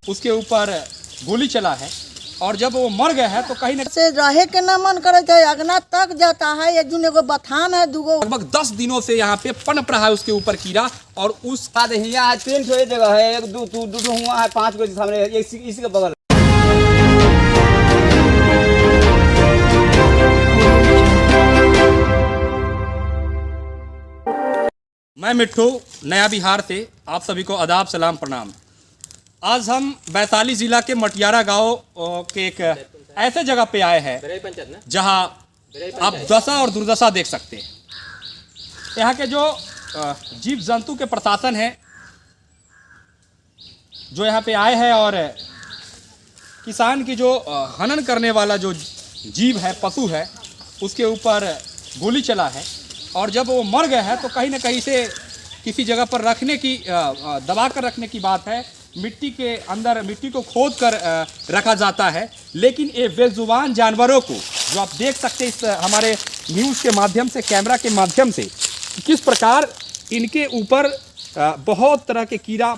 उसके ऊपर गोली चला है और जब वो मर गया है तो कहीं न से रहे के ना मन करे थे, अगना तक जाता है। ये जुन एगो बथान है, दूगो लगभग 10 दिनों से यहाँ पे पनप रहा है उसके ऊपर कीड़ा। और उस बाद यहाँ 3 जगह है, एक दो हुआ है, 5 गो सामने इसी के बगल। मैं मिट्ठू नया बिहार से आप सभी को आदाब सलाम प्रणाम। आज हम वैशाली जिला के मटियारा गांव के एक ऐसे जगह पे आए हैं जहां आप दशा और दुर्दशा देख सकते हैं। यहाँ के जो जीव जंतु के प्रशासन है जो यहाँ पे आए हैं और किसान की जो हनन करने वाला जो जीव है, पशु है, उसके ऊपर गोली चला है और जब वो मर गया है तो कहीं ना कहीं से किसी जगह पर रखने की दबा कर रखने की बात है। मिट्टी के अंदर मिट्टी को खोद कर रखा जाता है। लेकिन ये बेजुबान जानवरों को जो आप देख सकते हैं इस हमारे न्यूज़ के माध्यम से, कैमरा के माध्यम से, किस प्रकार इनके ऊपर बहुत तरह के कीड़ा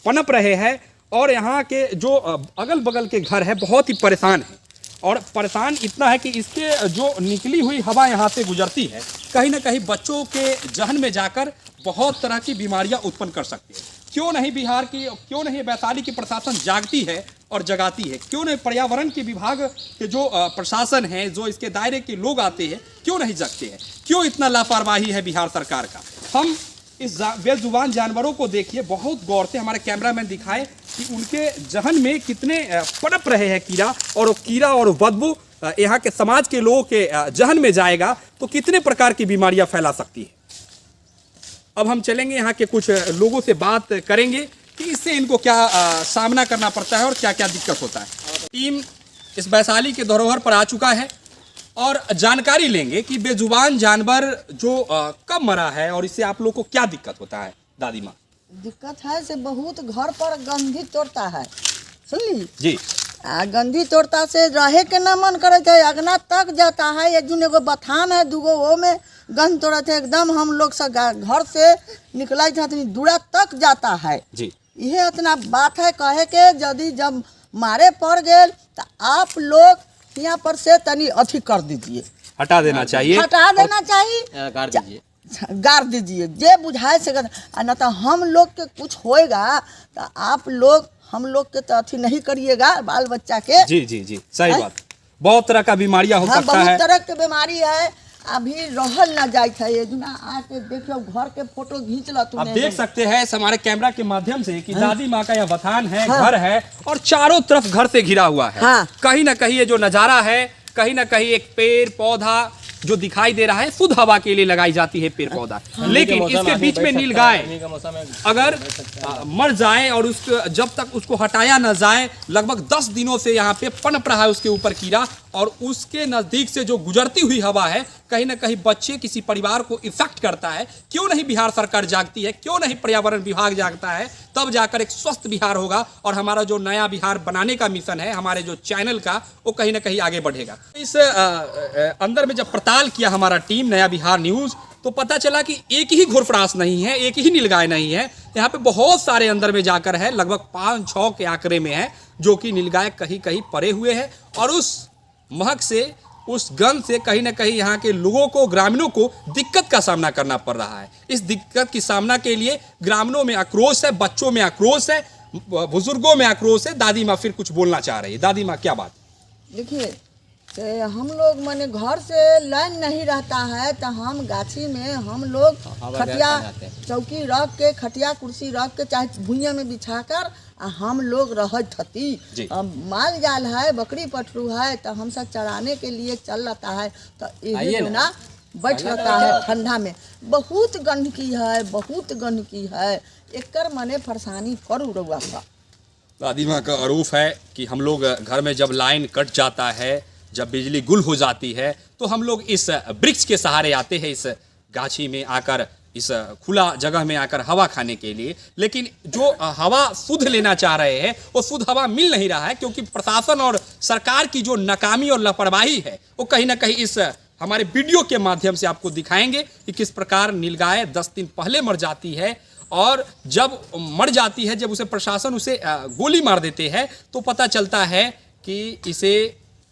पनप रहे हैं और यहाँ के जो अगल बगल के घर है बहुत ही परेशान है। और परेशान इतना है कि इसके जो निकली हुई हवा यहाँ से गुजरती है कहीं ना कहीं बच्चों के जहन में जाकर बहुत तरह की बीमारियाँ उत्पन्न कर सकती है। क्यों नहीं बिहार की, क्यों नहीं वैशाली की प्रशासन जागती है और जगाती है? क्यों नहीं पर्यावरण के विभाग के जो प्रशासन है, जो इसके दायरे के लोग आते हैं, क्यों नहीं जगते हैं? क्यों इतना लापरवाही है बिहार सरकार का? हम इस बेजुबान जानवरों को देखिए बहुत गौर से, हमारे कैमरामैन दिखाए कि उनके जहन में कितने पनप रहे हैं कीड़ा, और वो कीड़ा और बदबू यहाँ के समाज के लोगों के जहन में जाएगा तो कितने प्रकार की बीमारियाँ फैला सकती है। अब हम चलेंगे यहाँ के कुछ लोगों से बात करेंगे कि इससे इनको क्या सामना करना पड़ता है और क्या क्या दिक्कत होता है। टीम इस वैशाली के धरोहर पर आ चुका है और जानकारी लेंगे कि बेजुबान जानवर जो कब मरा है और इससे आप लोग को क्या दिक्कत होता है। दादी माँ, दिक्कत है से बहुत घर पर गंधी तोड़ता है, सुनली जी। गंधी तोड़ता से रहे के ना मन करे थे, अगना तक जाता है। ये जुन एगो बथान है, दूगो वो में गंध तोड़ा थे। एकदम हम लोग सब घर से निकला था दूरा तक जाता है जी। यह इतना बात है कहे के, यदि जब मारे पड़ गए तो आप लोग यहाँ पर से तनी अथी कर दीजिए, हटा देना चाहिए, हटा देना चाहिए, गाड़ दीजिए जे बुझाए से। न तो हम लोग के कुछ होएगा तो आप लोग हम लोग के तो अथी नहीं करिएगा, बाल बच्चा के। जी जी जी, सही बात। बहुत तरह का बीमारियां हो सकता है, बहुत तरह के बीमारी है। अभी रहल ना जाए थे, ये जुना आके देखियो घर के फोटो खींच ला तूने। आप देख सकते हैं हमारे कैमरा के माध्यम से कि दादी माँ का यह बथान है, घर है और चारों तरफ घर से घिरा हुआ है। कहीं ना कहीं ये जो नजारा है, कहीं ना कहीं एक पेड़ पौधा जो दिखाई दे रहा है, शुद्ध हवा के लिए लगाई जाती है पेड़ पौधा। लेकिन इसके बीच में नीलगाय अगर मर जाए और उसको जब तक उसको हटाया न जाए, लगभग 10 दिनों से यहाँ पे पनप रहा है उसके ऊपर कीड़ा, और उसके नजदीक से जो गुजरती हुई हवा है कहीं ना कहीं बच्चे किसी परिवार को इफेक्ट करता है। क्यों नहीं बिहार सरकार जागती है? क्यों नहीं पर्यावरण विभाग जागता है? तब जाकर एक स्वस्थ बिहार होगा और हमारा जो नया बिहार बनाने का मिशन है हमारे जो चैनल का, वो कहीं ना कहीं आगे बढ़ेगा। इस अंदर में जब पड़ताल किया हमारा टीम नया बिहार न्यूज़, तो पता चला कि एक ही घुरपड़ास नहीं है, एक ही नीलगाय नहीं है, यहाँ पे बहुत सारे अंदर में जाकर है, लगभग 5-6 के आंकड़े में है, जो कि नीलगाय कहीं कहीं पड़े हुए हैं। और उस महक से, उस गंध से कहीं ना कहीं यहाँ के लोगों को, ग्रामीणों को दिक्कत का सामना करना पड़ रहा है। इस दिक्कत की सामना के लिए ग्रामीणों में आक्रोश है, बच्चों में आक्रोश है, बुजुर्गों में आक्रोश है। दादी माँ फिर कुछ बोलना चाह रही है। दादी माँ, क्या बात? देखिए, हम लोग माने घर से लाइन नहीं रहता है तो हम गाछी में हम लोग खटिया चौकी रख के, खटिया कुर्सी रख के, चाहे भुइयां में बिछा कर हम लोग रहत हती। माल जाल है, बकरी पठरू है तो हम सब चराने के लिए चल जाता है तो ये ना बैठ जाता है ठंडा में। बहुत गंदगी है, बहुत गंदगी है, एकर मने परेशानी करू रहुआ सा। दादी माँ का आरोप है कि हम लोग घर में जब लाइन कट जाता है, जब बिजली गुल हो जाती है, तो हम लोग इस वृक्ष के सहारे आते हैं, इस गाछी में आकर, इस खुला जगह में आकर हवा खाने के लिए। लेकिन जो हवा शुद्ध लेना चाह रहे हैं वो शुद्ध हवा मिल नहीं रहा है, क्योंकि प्रशासन और सरकार की जो नाकामी और लापरवाही है वो कहीं ना कहीं इस हमारे वीडियो के माध्यम से आपको दिखाएंगे कि किस प्रकार नीलगाय 10 दिन पहले मर जाती है और जब मर जाती है, जब उसे प्रशासन उसे गोली मार देते हैं, तो पता चलता है कि इसे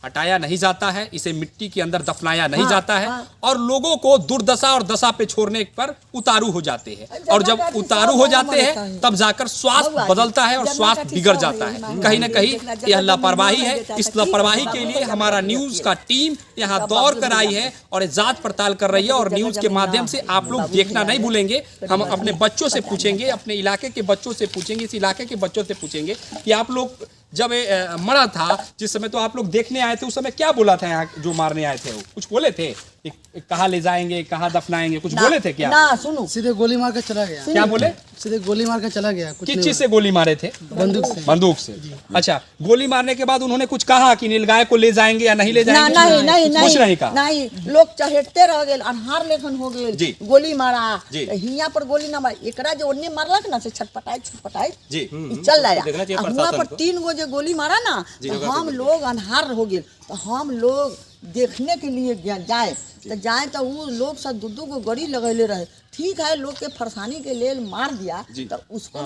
हटाया नहीं जाता है, इसे मिट्टी के अंदर दफनाया नहीं जाता है, और लोगों को दुर्दशा और दशा पे छोड़ने पर उतारू हो जाते हैं। और जब उतारू हो जाते हैं तब जाकर स्वास्थ्य बदलता है और स्वास्थ्य बिगड़ जाता है। कहीं ना कहीं यह लापरवाही है। इस लापरवाही के लिए हमारा न्यूज का टीम यहाँ दौड़ कर आई है और जांच पड़ताल कर रही है, और न्यूज के माध्यम से आप लोग देखना नहीं भूलेंगे। हम अपने बच्चों से पूछेंगे, अपने इलाके के बच्चों से पूछेंगे, इस इलाके के बच्चों से पूछेंगे कि आप लोग जब मरा था, जिस समय तो आप लोग देखने आए थे, उस समय क्या बोला था यहाँ जो मारने आए थे? वो कुछ बोले थे? कहाँ ले जाएंगे, कहाँ दफनाएंगे, कुछ बोले थे क्या? ना सुनो, सीधे गोली मार कर चला गया। क्या बोले? सीधे गोली मार कर चला गया। कुछ किस चीज से गोली मारे थे? बंदूक से। बंदूक से। अच्छा, गोली मारने के बाद उन्होंने कुछ कहा कि नीलगाय को ले जाएंगे या नहीं ले जाएंगे? कुछ नहीं कहा। नहीं, लोग चहेटते रह गए, अनहार लेखन हो गए, गोली मारा, हिया पर गोली ना मार, एकरा जो ओन्ने मारलक ना से छटपटाई जी चल रहा। हुआ पर 3 गो जो गोली मारा ना, तो हम लोग अनहार हो गए। तो हम लोग देखने के लिए जाए तो वो लोग सब 2-2 गो गड़ी लगैले रहे। ठीक है, लोग के फरसानी के लिए मार दिया, तो उसको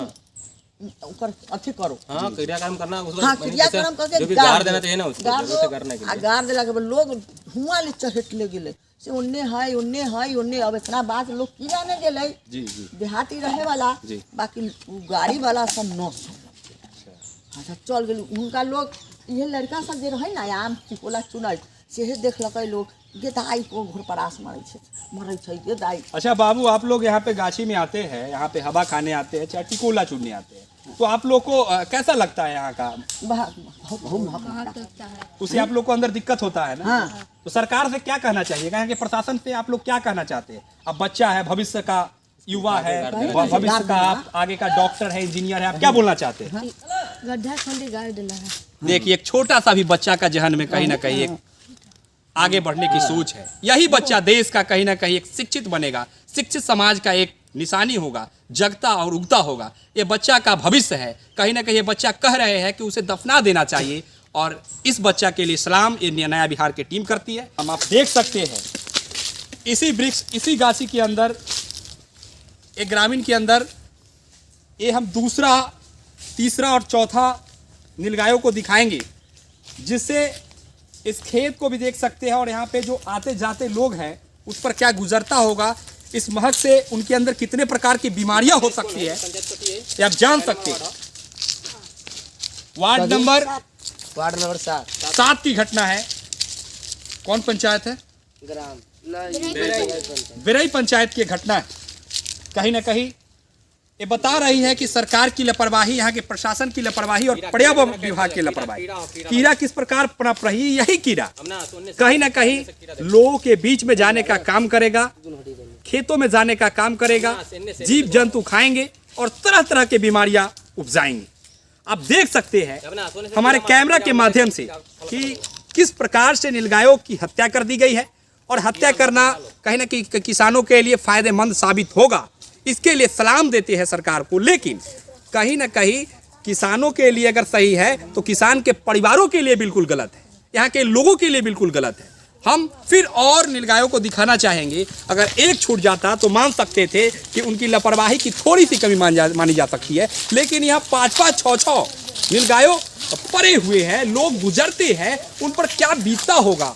ऊपर अथी करो। हाँ, क्रियाक्रम करना, उसको हाँ, क्रियाक्रम करके गाड़ देना चाहिए ना उसको, उसे करने के लिए। गाड़ देला के बाद लोग हुआ ले चढ़ट ले गेले से ओन्ने है। अब इतना बात लोग की जाने गेले। जी जी, देहाती रहे वाला, बाकी गाड़ी वाला सब नस। अच्छा, चल गेल उनका लोग। ये लड़का सब जे रहे ना, आम चिकोला चुनल से देखलक लोग, गे दाई को घोरपरास मरे छै गे दाई। अच्छा बाबू, आप लोग यहाँ पे गाछी में आते हैं, यहाँ पे हवा खाने आते हैं, चाहे टिकोला चुनने आते हैं, तो आप लोग को कैसा लगता है यहाँ का? उसे आप लोग को अंदर दिक्कत होता है ना? हाँ। तो सरकार से क्या कहना चाहिए? यहाँ के प्रशासन से आप लोग क्या कहना चाहते हैं? अब बच्चा है, भविष्य का युवा है, भविष्य का आप आगे का डॉक्टर है, इंजीनियर है, आप क्या बोलना चाहते हैं? गड्ढा खोंडी गाड़ देना है। देखिए, एक छोटा सा भी बच्चा का जहन में कहीं ना कहीं एक आगे बढ़ने की सोच है। यही बच्चा देश का कहीं ना कहीं एक शिक्षित बनेगा, शिक्षित समाज का एक निशानी होगा, जगता और उगता होगा। ये बच्चा का भविष्य है। कहीं ना कहीं ये बच्चा कह रहे हैं कि उसे दफना देना चाहिए, और इस बच्चा के लिए सलाम ये नया बिहार की टीम करती है। हम आप देख सकते हैं, इसी वृक्ष, इसी गाछी के अंदर, एक ग्रामीण के अंदर, ये हम दूसरा, तीसरा और चौथा नीलगायों को दिखाएंगे, जिससे इस खेत को भी देख सकते हैं, और यहाँ पे जो आते जाते लोग हैं उस पर क्या गुजरता होगा, इस महक से उनके अंदर कितने प्रकार की बीमारियां हो सकती है, ये आप जान सकते हैं। वार्ड नंबर 7 की घटना है। कौन पंचायत है? बिरई पंचायत की घटना है। कहीं ना कहीं ये बता रही है कि सरकार की लापरवाही, यहाँ के प्रशासन की लापरवाही और पर्यावरण विभाग की लापरवाही। कीड़ा किस प्रकार पनप रही है? यही कीड़ा कहीं ना कहीं लोगों के बीच में जाने का काम करेगा, खेतों में जाने का काम करेगा, जीव जंतु खाएंगे और तरह तरह की बीमारियां उपजाएंगे। आप देख सकते हैं हमारे कैमरा के माध्यम से कि किस प्रकार से नीलगायों की हत्या कर दी गई है, और हत्या करना कहीं ना कहीं किसानों के लिए फायदेमंद साबित होगा। इसके लिए सलाम देते हैं सरकार को, लेकिन कहीं ना कहीं किसानों के लिए अगर सही है तो किसान के परिवारों के लिए बिल्कुल गलत है, यहाँ के लोगों के लिए बिल्कुल गलत है। हम फिर और नीलगायों को दिखाना चाहेंगे। अगर एक छूट जाता तो मान सकते थे कि उनकी लापरवाही की थोड़ी सी कमी मानी जा सकती है, लेकिन यहाँ 5-5, 6-6 नीलगायों पड़े हुए हैं, लोग गुजरते हैं, उन पर क्या बीतता होगा,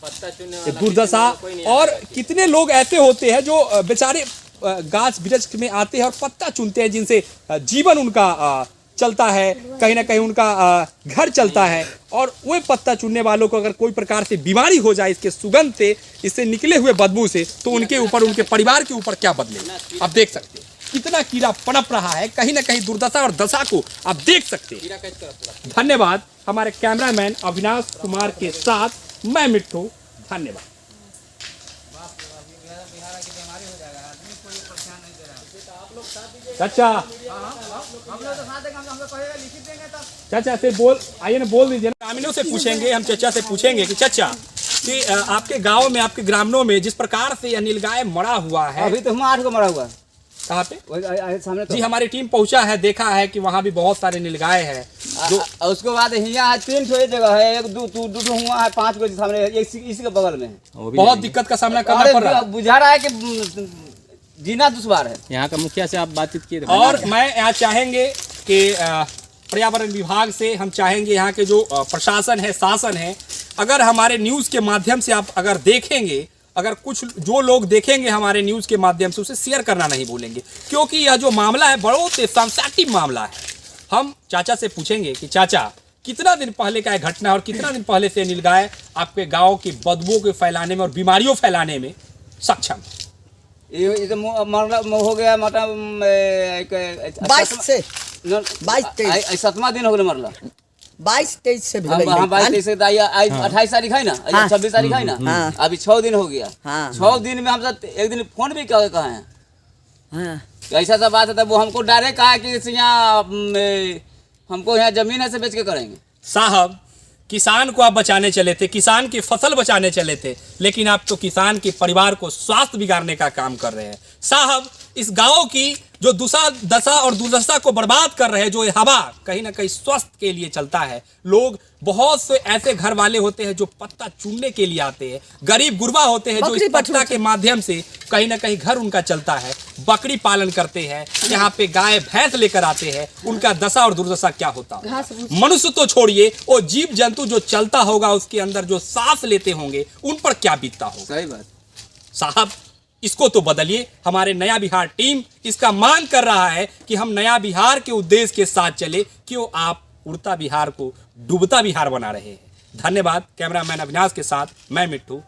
दुर्दशा। और कितने लोग ऐसे होते हैं जो बेचारे गाछ वृक्ष में आते हैं और पत्ता चुनते हैं, जिनसे जीवन उनका चलता है, कहीं ना कहीं उनका घर चलता है, और वो पत्ता चुनने वालों को अगर कोई प्रकार से बीमारी हो जाए इसके सुगंध से, इससे निकले हुए बदबू से, तो उनके ऊपर, उनके परिवार के ऊपर क्या बदले। आप देख सकते हैं कितना कीड़ा पनप रहा है, कहीं ना कहीं दुर्दशा और दशा को आप देख सकते हैं। धन्यवाद हमारे कैमरामैन अविनाश कुमार के साथ मैं मिट्टू, धन्यवाद। चाचा चाचा से बोल आइए ना, बोल दीजिए ना। ग्रामीणों से पूछेंगे, हम चाचा से पूछेंगे कि चाचा कि आपके गांव में, आपके ग्रामीणों में जिस प्रकार से यह नीलगाय मरा हुआ है, अभी तो हम 8 को मरा हुआ है। कहाँ पे? सामने तो। जी, हमारी टीम पहुंचा है, देखा है कि वहाँ भी बहुत सारे नीलगाय हैं। उसके बाद यहाँ 3 ठो जगह है, 1 2 हुआ है, 5 को सामने, इसी के बगल में बहुत दिक्कत का सामना करना पड़ रहा है। बुझा रहा है कि जीना दुश्वार है। यहाँ का मुखिया से आप बातचीत किए थे? और मैं यहाँ चाहेंगे कि पर्यावरण विभाग से हम चाहेंगे यहाँ के जो प्रशासन है, शासन है, अगर हमारे न्यूज़ के माध्यम से आप अगर देखेंगे, अगर कुछ जो लोग देखेंगे हमारे न्यूज़ के माध्यम से, उसे शेयर करना नहीं भूलेंगे, क्योंकि यह जो मामला है बहुत ही सेंसिटिव मामला है। हम चाचा से पूछेंगे कि चाचा कितना दिन पहले का घटना है और कितना दिन पहले से नीलगाय आपके गांव की बदबू को फैलाने में और बीमारियों फैलाने में सक्षम है? ये तो मरला हो गया मतलब 22-23 7वां दिन हो गया मरला। 22-23 से हाँ 22-23 से 28 तारीख है ना, 26 तारीख है ना, अभी 6 दिन हो गया। 6 दिन में हम सब एक दिन फोन भी कहे हैं, ऐसा सब बात है। तब वो हमको डायरेक्ट कहा कि यहाँ हमको यहाँ जमीन है से बेच के करेंगे। साहब, किसान को आप बचाने चले थे, किसान की फसल बचाने चले थे, लेकिन आप तो किसान के परिवार को स्वास्थ्य बिगाड़ने का काम कर रहे हैं। साहब, इस गांव की जो दशा और दुर्दशा को बर्बाद कर रहे हैं, जो ये हवा कहीं ना कहीं स्वास्थ्य के लिए चलता है। लोग बहुत से ऐसे घर वाले होते हैं जो पत्ता चुनने के लिए आते हैं, गरीब गुरबा होते हैं जो इस पत्ता के माध्यम से कहीं ना कहीं घर उनका चलता है, बकरी पालन करते हैं, यहाँ पे गाय भैंस लेकर आते हैं। उनका दशा और दुर्दशा क्या होता है? मनुष्य तो छोड़िए, वो जीव जंतु जो चलता होगा, उसके अंदर जो सांस लेते होंगे, उन पर क्या बीतता होगा? सही बात साहब, इसको तो बदलिए। हमारे नया बिहार टीम इसका मांग कर रहा है कि हम नया बिहार के उद्देश्य के साथ चले। क्यों आप उड़ता बिहार को डूबता बिहार बना रहे हैं? धन्यवाद। कैमरामैन अविनाश के साथ मैं मिट्टू।